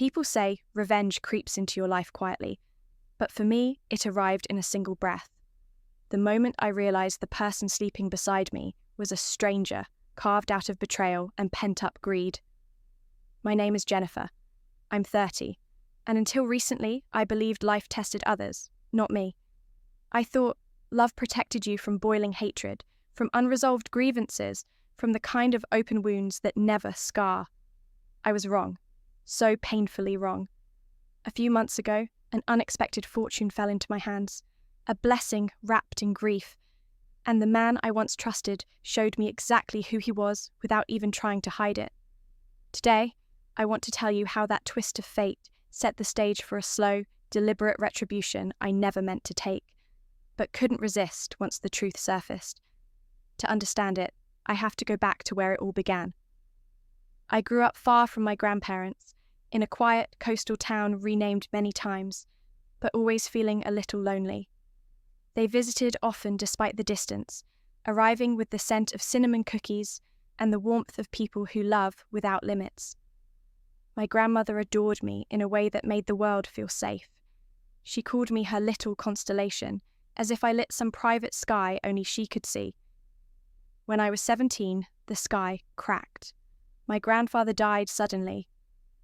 People say revenge creeps into your life quietly, but for me, it arrived in a single breath. The moment I realized the person sleeping beside me was a stranger, carved out of betrayal and pent-up greed. My name is Jennifer. I'm 30, and until recently, I believed life tested others, not me. I thought love protected you from boiling hatred, from unresolved grievances, from the kind of open wounds that never scar. I was wrong, so painfully wrong. A few months ago, an unexpected fortune fell into my hands, a blessing wrapped in grief, and the man I once trusted showed me exactly who he was without even trying to hide it. Today, I want to tell you how that twist of fate set the stage for a slow, deliberate retribution I never meant to take, but couldn't resist once the truth surfaced. To understand it, I have to go back to where it all began. I grew up far from my grandparents, in a quiet coastal town renamed many times, but always feeling a little lonely. They visited often despite the distance, arriving with the scent of cinnamon cookies and the warmth of people who love without limits. My grandmother adored me in a way that made the world feel safe. She called me her little constellation, as if I lit some private sky only she could see. When I was 17, the sky cracked. My grandfather died suddenly.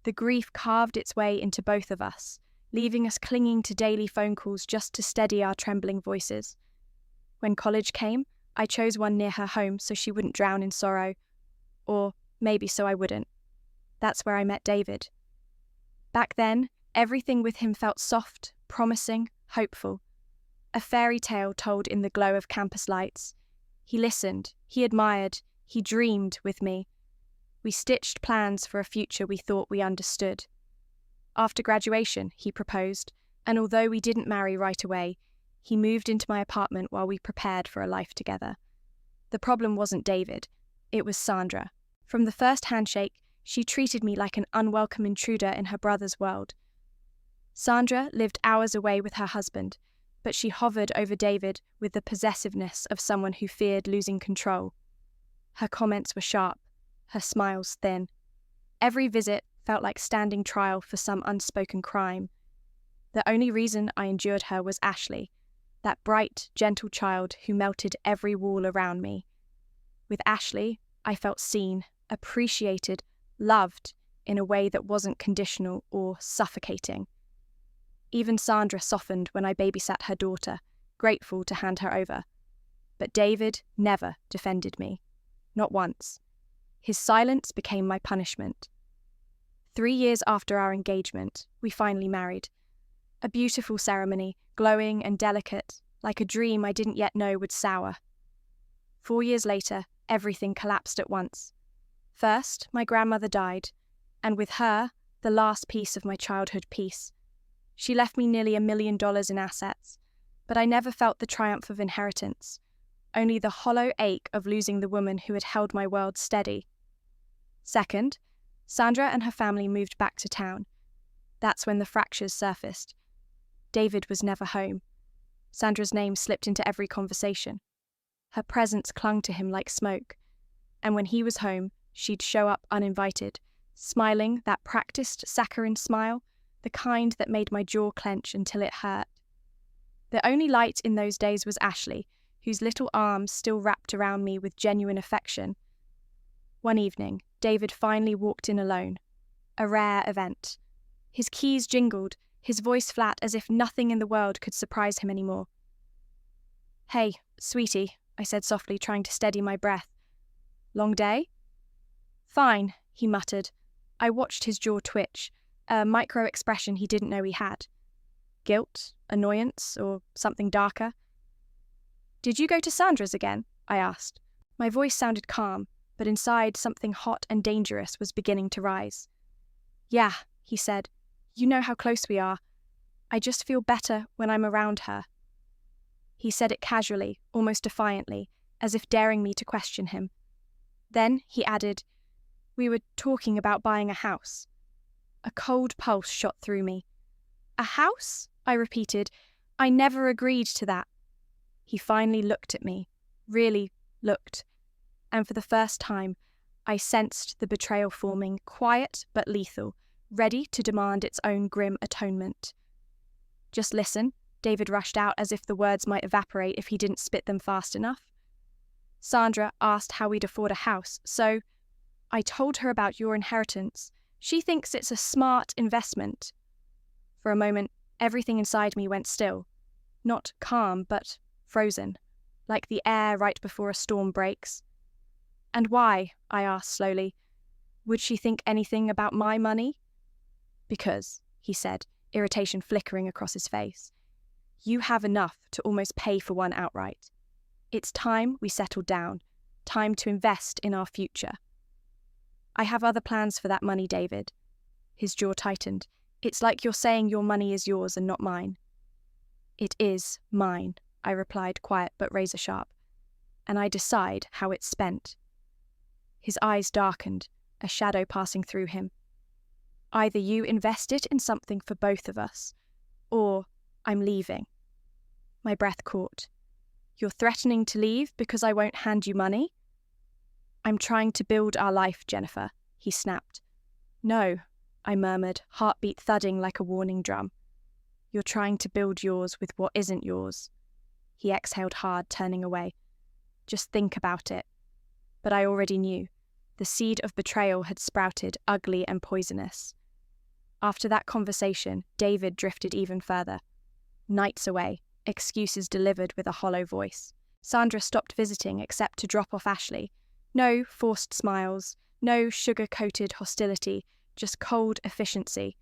The grief carved its way into both of us, leaving us clinging to daily phone calls just to steady our trembling voices. When college came, I chose one near her home so she wouldn't drown in sorrow. Or maybe so I wouldn't. That's where I met David. Back then, everything with him felt soft, promising, hopeful. A fairy tale told in the glow of campus lights. He listened, he admired, he dreamed with me. We stitched plans for a future we thought we understood. After graduation, he proposed, and although we didn't marry right away, he moved into my apartment while we prepared for a life together. The problem wasn't David, it was Sandra. From the first handshake, she treated me like an unwelcome intruder in her brother's world. Sandra lived hours away with her husband, but she hovered over David with the possessiveness of someone who feared losing control. Her comments were sharp, her smiles thin. Every visit felt like standing trial for some unspoken crime. The only reason I endured her was Ashley, that bright, gentle child who melted every wall around me. With Ashley, I felt seen, appreciated, loved in a way that wasn't conditional or suffocating. Even Sandra softened when I babysat her daughter, grateful to hand her over. But David never defended me. Not once. His silence became my punishment. 3 years after our engagement, we finally married. A beautiful ceremony, glowing and delicate, like a dream I didn't yet know would sour. 4 years later, everything collapsed at once. First, my grandmother died, and with her, the last piece of my childhood peace. She left me nearly $1 million in assets, but I never felt the triumph of inheritance, only the hollow ache of losing the woman who had held my world steady. Second, Sandra and her family moved back to town. That's when the fractures surfaced. David was never home. Sandra's name slipped into every conversation. Her presence clung to him like smoke, and when he was home, she'd show up uninvited, smiling that practiced saccharine smile, the kind that made my jaw clench until it hurt. The only light in those days was Ashley, whose little arms still wrapped around me with genuine affection. One evening, David finally walked in alone. A rare event. His keys jingled, his voice flat as if nothing in the world could surprise him anymore. "Hey, sweetie," I said softly, trying to steady my breath. "Long day?" "Fine," he muttered. I watched his jaw twitch, a micro-expression he didn't know he had. Guilt, annoyance, or something darker? "Did you go to Sandra's again?" I asked. My voice sounded calm, but inside something hot and dangerous was beginning to rise. "Yeah," he said. "You know how close we are. I just feel better when I'm around her." He said it casually, almost defiantly, as if daring me to question him. Then he added, "We were talking about buying a house." A cold pulse shot through me. "A house?" I repeated. "I never agreed to that." He finally looked at me, really looked, and for the first time, I sensed the betrayal forming, quiet but lethal, ready to demand its own grim atonement. "Just listen," David rushed out as if the words might evaporate if he didn't spit them fast enough. "Sandra asked how we'd afford a house, so I told her about your inheritance. She thinks it's a smart investment." For a moment, everything inside me went still. Not calm, but frozen, like the air right before a storm breaks. "And why?" I asked slowly. "Would she think anything about my money?" "Because," he said, irritation flickering across his face, "you have enough to almost pay for one outright. It's time we settled down, time to invest in our future." "I have other plans for that money, David." His jaw tightened. "It's like you're saying your money is yours and not mine." "It is mine," I replied, quiet but razor sharp. "And I decide how it's spent." His eyes darkened, a shadow passing through him. "Either you invest it in something for both of us, or I'm leaving." My breath caught. "You're threatening to leave because I won't hand you money?" "I'm trying to build our life, Jennifer," he snapped. "No," I murmured, heartbeat thudding like a warning drum. "You're trying to build yours with what isn't yours." He exhaled hard, turning away. "Just think about it." But I already knew. The seed of betrayal had sprouted, ugly and poisonous. After that conversation, David drifted even further. Nights away, excuses delivered with a hollow voice. Sandra stopped visiting except to drop off Ashley. No forced smiles, no sugar-coated hostility, just cold efficiency.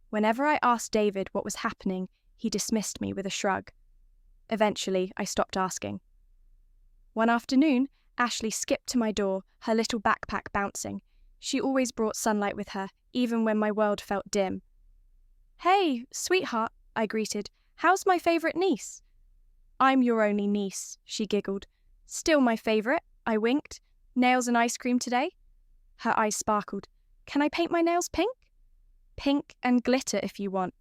Whenever I asked David what was happening, he dismissed me with a shrug. Eventually, I stopped asking. One afternoon, Ashley skipped to my door, her little backpack bouncing. She always brought sunlight with her, even when my world felt dim. "Hey, sweetheart," I greeted. "How's my favourite niece?" "I'm your only niece," she giggled. "Still my favourite," I winked. "Nails and ice cream today?" Her eyes sparkled. "Can I paint my nails pink?" "Pink and glitter if you want."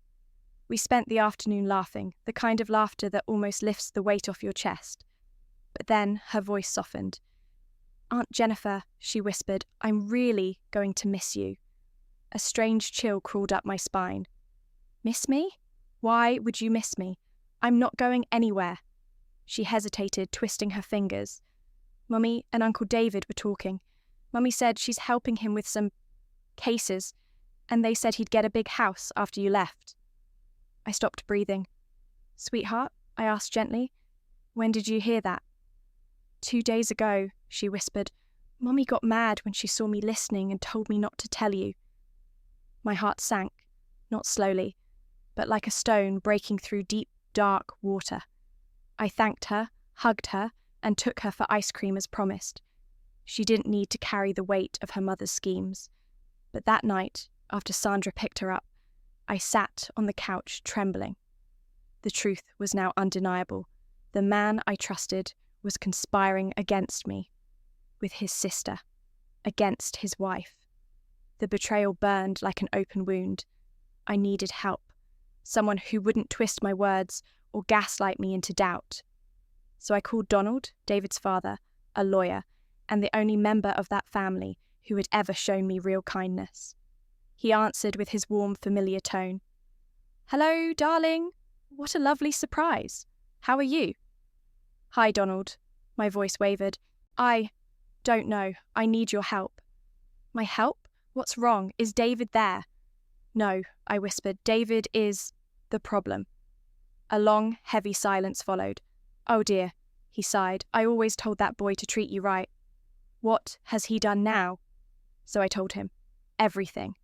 We spent the afternoon laughing, the kind of laughter that almost lifts the weight off your chest. But then her voice softened. "Aunt Jennifer," she whispered, "I'm really going to miss you." A strange chill crawled up my spine. "Miss me? Why would you miss me? I'm not going anywhere." She hesitated, twisting her fingers. "Mummy and Uncle David were talking. Mummy said she's helping him with some cases, and they said he'd get a big house after you left." I stopped breathing. "Sweetheart," I asked gently, "when did you hear that?" 2 days ago," she whispered. "Mummy got mad when she saw me listening and told me not to tell you." My heart sank, not slowly, but like a stone breaking through deep, dark water. I thanked her, hugged her, and took her for ice cream as promised. She didn't need to carry the weight of her mother's schemes. But that night, after Sandra picked her up, I sat on the couch trembling. The truth was now undeniable. The man I trusted was conspiring against me, with his sister, against his wife. The betrayal burned like an open wound. I needed help, someone who wouldn't twist my words or gaslight me into doubt. So I called Donald, David's father, a lawyer, and the only member of that family who had ever shown me real kindness. He answered with his warm, familiar tone. "Hello, darling. What a lovely surprise. How are you?" "Hi, Donald." My voice wavered. "I don't know. I need your help." "My help? What's wrong? Is David there?" "No," I whispered. "David is the problem." A long, heavy silence followed. "Oh dear," he sighed. "I always told that boy to treat you right." "What has he done now?" So I told him. Everything.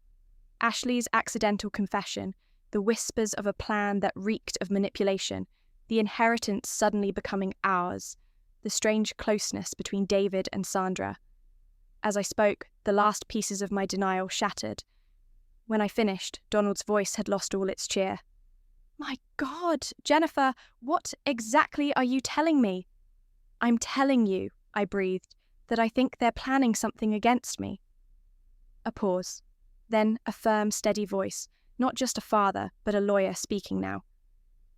Ashley's accidental confession, the whispers of a plan that reeked of manipulation, the inheritance suddenly becoming ours, the strange closeness between David and Sandra. As I spoke, the last pieces of my denial shattered. When I finished, Donald's voice had lost all its cheer. "My God, Jennifer, what exactly are you telling me?" "I'm telling you," I breathed, "that I think they're planning something against me." A pause. Then a firm, steady voice, not just a father, but a lawyer speaking now.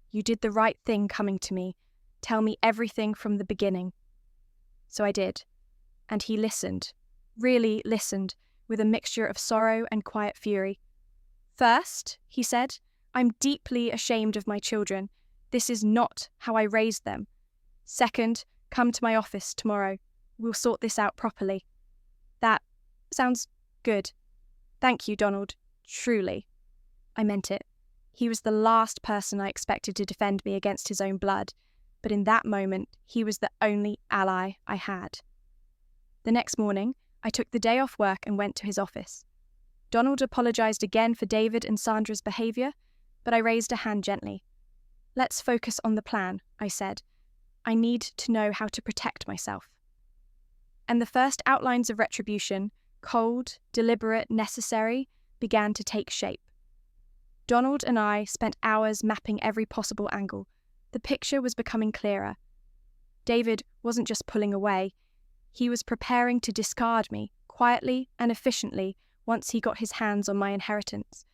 "You did the right thing coming to me. Tell me everything from the beginning." So I did. And he listened, really listened, with a mixture of sorrow and quiet fury. First, he said, I'm deeply ashamed of my children. This is not how I raised them. Second, come to my office tomorrow. We'll sort this out properly. That sounds good. Thank you, Donald. Truly. I meant it. He was the last person I expected to defend me against his own blood, but in that moment, he was the only ally I had. The next morning, I took the day off work and went to his office. Donald apologized again for David and Sandra's behavior, but I raised a hand gently. Let's focus on the plan, I said. I need to know how to protect myself. And the first outlines of retribution, cold, deliberate, necessary, began to take shape. Donald and I spent hours mapping every possible angle. The picture was becoming clearer. David wasn't just pulling away. He was preparing to discard me, quietly and efficiently, once he got his hands on my inheritance.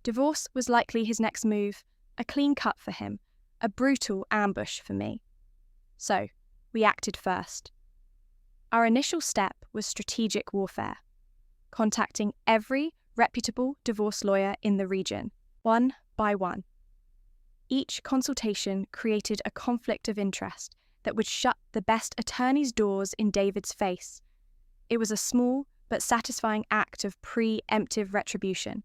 Divorce was likely his next move, a clean cut for him, a brutal ambush for me. So, we acted first. Our initial step was strategic warfare, contacting every reputable divorce lawyer in the region, one by one. Each consultation created a conflict of interest that would shut the best attorney's doors in David's face. It was a small but satisfying act of pre-emptive retribution,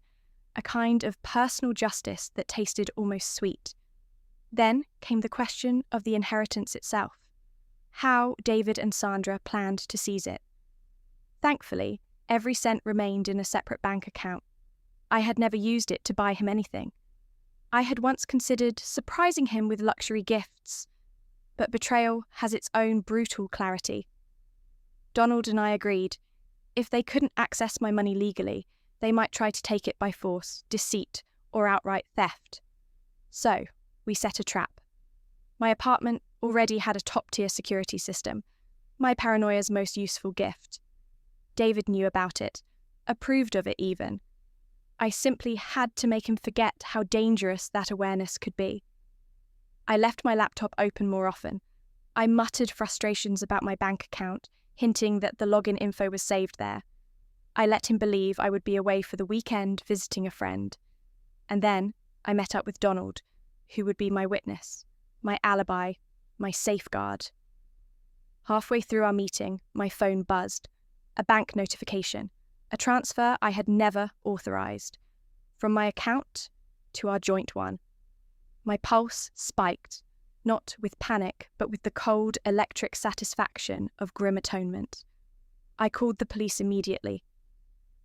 a kind of personal justice that tasted almost sweet. Then came the question of the inheritance itself, how David and Sandra planned to seize it. Thankfully, every cent remained in a separate bank account. I had never used it to buy him anything. I had once considered surprising him with luxury gifts, but betrayal has its own brutal clarity. Donald and I agreed, if they couldn't access my money legally, they might try to take it by force, deceit, or outright theft. So, we set a trap. My apartment already had a top-tier security system, my paranoia's most useful gift. David knew about it, approved of it even. I simply had to make him forget how dangerous that awareness could be. I left my laptop open more often. I muttered frustrations about my bank account, hinting that the login info was saved there. I let him believe I would be away for the weekend visiting a friend. And then I met up with Donald, who would be my witness, my alibi, my safeguard. Halfway through our meeting, my phone buzzed. A bank notification, a transfer I had never authorized, from my account to our joint one. My pulse spiked, not with panic, but with the cold, electric satisfaction of grim atonement. I called the police immediately.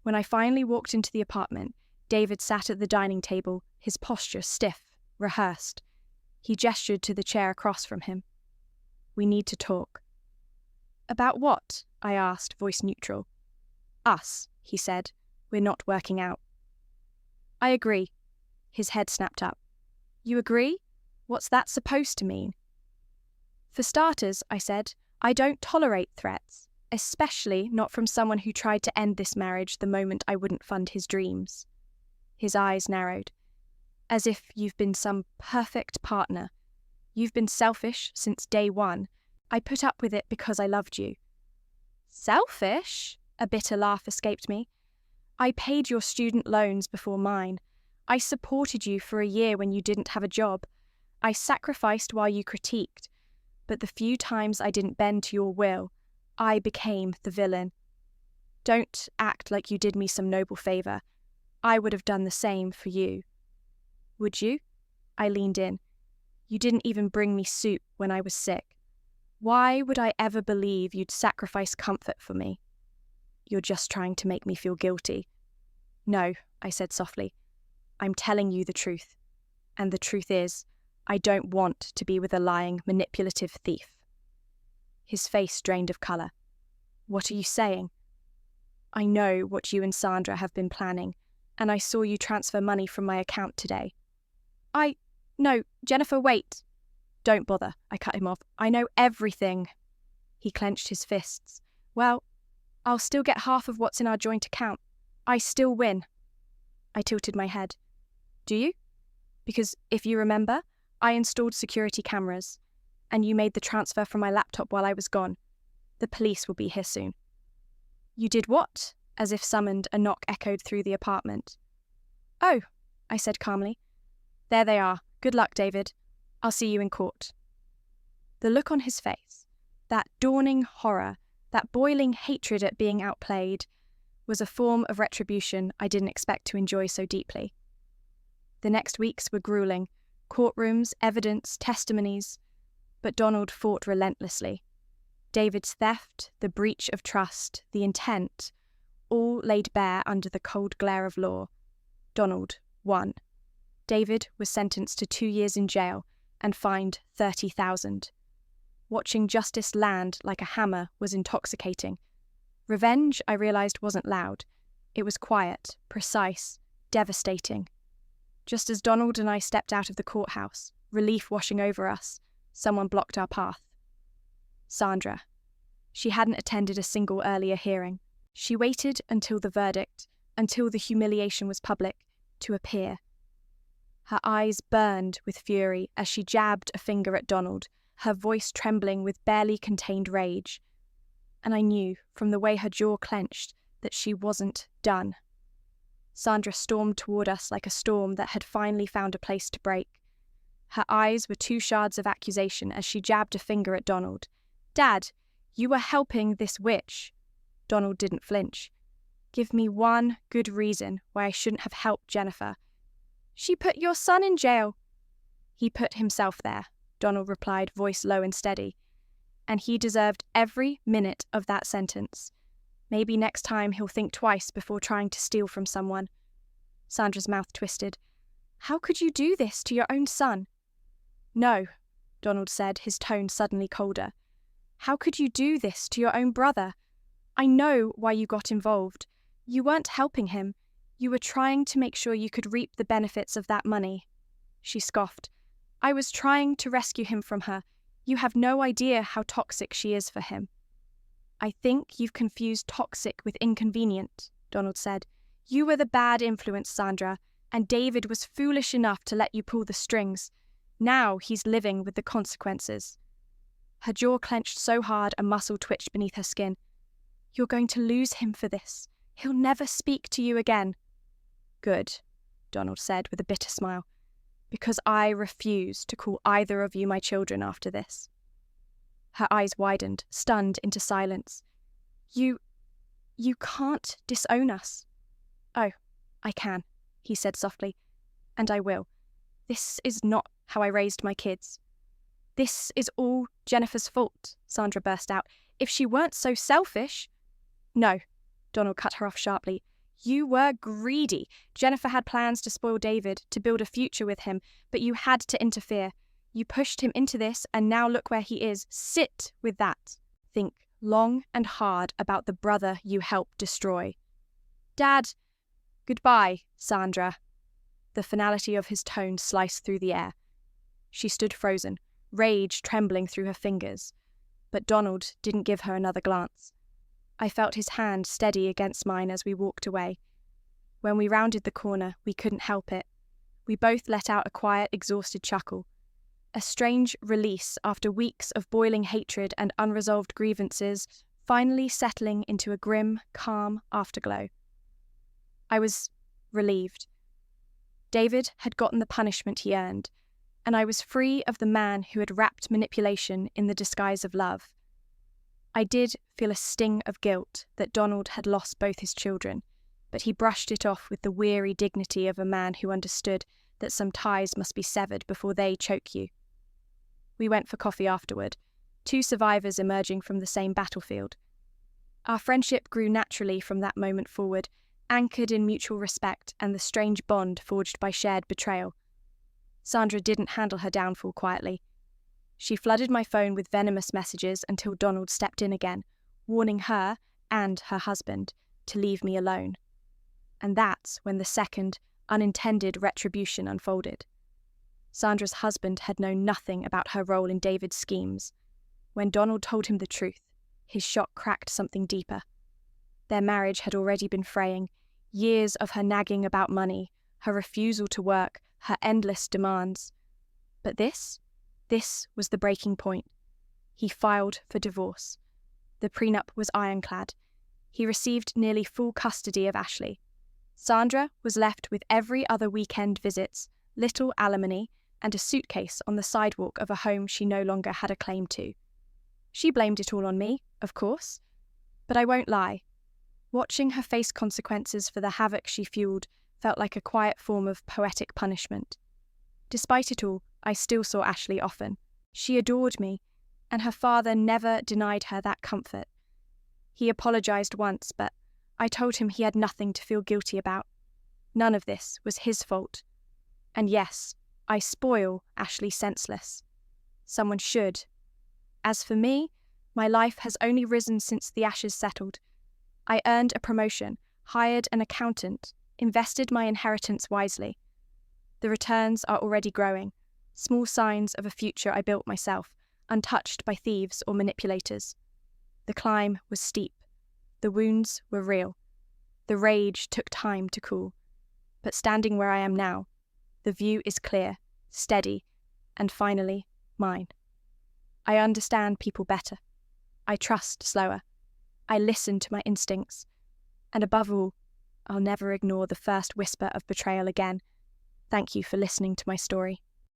When I finally walked into the apartment, David sat at the dining table, his posture stiff, rehearsed. He gestured to the chair across from him. We need to talk. About what? I asked, voice neutral. Us, he said. We're not working out. I agree. His head snapped up. You agree? What's that supposed to mean? For starters, I said, I don't tolerate threats, especially not from someone who tried to end this marriage the moment I wouldn't fund his dreams. His eyes narrowed. As if you've been some perfect partner. You've been selfish since day one. I put up with it because I loved you. Selfish? A bitter laugh escaped me. I paid your student loans before mine. I supported you for a year when you didn't have a job. I sacrificed while you critiqued. But the few times I didn't bend to your will, I became the villain. Don't act like you did me some noble favour. I would have done the same for you. Would you? I leaned in. You didn't even bring me soup when I was sick. Why would I ever believe you'd sacrifice comfort for me? You're just trying to make me feel guilty. No, I said softly. I'm telling you the truth. And the truth is, I don't want to be with a lying, manipulative thief. His face drained of colour. What are you saying? I know what you and Sandra have been planning, and I saw you transfer money from my account today. No, Jennifer, wait. Don't bother, I cut him off. I know everything. He clenched his fists. Well, I'll still get half of what's in our joint account. I still win. I tilted my head. Do you? Because if you remember, I installed security cameras, and you made the transfer from my laptop while I was gone. The police will be here soon. You did what? As if summoned, a knock echoed through the apartment. "Oh," I said calmly. "There they are. Good luck, David. I'll see you in court." The look on his face, that dawning horror, that boiling hatred at being outplayed, was a form of retribution I didn't expect to enjoy so deeply. The next weeks were grueling. Courtrooms, evidence, testimonies. But Donald fought relentlessly. David's theft, the breach of trust, the intent, all laid bare under the cold glare of law. Donald won. David was sentenced to 2 years in jail and fined $30,000. Watching justice land like a hammer was intoxicating. Revenge, I realized, wasn't loud. It was quiet, precise, devastating. Just as Donald and I stepped out of the courthouse, relief washing over us, someone blocked our path. Sandra. She hadn't attended a single earlier hearing. She waited until the verdict, until the humiliation was public, to appear. Her eyes burned with fury as she jabbed a finger at Donald, her voice trembling with barely contained rage. And I knew, from the way her jaw clenched, that she wasn't done. Sandra stormed toward us like a storm that had finally found a place to break. Her eyes were 2 shards of accusation as she jabbed a finger at Donald. "Dad, you were helping this witch." Donald didn't flinch. "Give me one good reason why I shouldn't have helped Jennifer." "She put your son in jail." "He put himself there," Donald replied, voice low and steady. "And he deserved every minute of that sentence. Maybe next time he'll think twice before trying to steal from someone." Sandra's mouth twisted. "How could you do this to your own son?" "No," Donald said, his tone suddenly colder. "How could you do this to your own brother? I know why you got involved. You weren't helping him. You were trying to make sure you could reap the benefits of that money." She scoffed. "I was trying to rescue him from her. You have no idea how toxic she is for him." "I think you've confused toxic with inconvenient," Donald said. "You were the bad influence, Sandra, and David was foolish enough to let you pull the strings. Now he's living with the consequences." Her jaw clenched so hard a muscle twitched beneath her skin. "You're going to lose him for this. He'll never speak to you again." "Good," Donald said with a bitter smile, "because I refuse to call either of you my children after this." Her eyes widened, stunned into silence. You can't disown us." "Oh, I can," he said softly, "and I will. This is not how I raised my kids." "This is all Jennifer's fault," Sandra burst out. "If she weren't so selfish—" "No," Donald cut her off sharply. "You were greedy. Jennifer had plans to spoil David, to build a future with him, but you had to interfere. You pushed him into this, and now look where he is. Sit with that. Think long and hard about the brother you helped destroy." "Dad—" "Goodbye, Sandra." The finality of his tone sliced through the air. She stood frozen, rage trembling through her fingers. But Donald didn't give her another glance. I felt his hand steady against mine as we walked away. When we rounded the corner, we couldn't help it. We both let out a quiet, exhausted chuckle. A strange release after weeks of boiling hatred and unresolved grievances, finally settling into a grim, calm afterglow. I was relieved. David had gotten the punishment he earned, and I was free of the man who had wrapped manipulation in the disguise of love. I did feel a sting of guilt that Donald had lost both his children, but he brushed it off with the weary dignity of a man who understood that some ties must be severed before they choke you. We went for coffee afterward, 2 survivors emerging from the same battlefield. Our friendship grew naturally from that moment forward, anchored in mutual respect and the strange bond forged by shared betrayal. Sandra didn't handle her downfall quietly. She flooded my phone with venomous messages until Donald stepped in again, warning her and her husband to leave me alone. And that's when the second, unintended retribution unfolded. Sandra's husband had known nothing about her role in David's schemes. When Donald told him the truth, his shock cracked something deeper. Their marriage had already been fraying, years of her nagging about money, her refusal to work, her endless demands. But this was the breaking point. He filed for divorce. The prenup was ironclad. He received nearly full custody of Ashley. Sandra was left with every other weekend visits, little alimony, and a suitcase on the sidewalk of a home she no longer had a claim to. She blamed it all on me, of course, but I won't lie. Watching her face consequences for the havoc she fueled felt like a quiet form of poetic punishment. Despite it all, I still saw Ashley often. She adored me, and her father never denied her that comfort. He apologized once, but I told him he had nothing to feel guilty about. None of this was his fault. And yes, I spoil Ashley senseless. Someone should. As for me, my life has only risen since the ashes settled. I earned a promotion, hired an accountant, invested my inheritance wisely. The returns are already growing, small signs of a future I built myself, untouched by thieves or manipulators. The climb was steep. The wounds were real. The rage took time to cool. But standing where I am now, the view is clear, steady, and finally, mine. I understand people better. I trust slower. I listen to my instincts. And above all, I'll never ignore the first whisper of betrayal again. Thank you for listening to my story.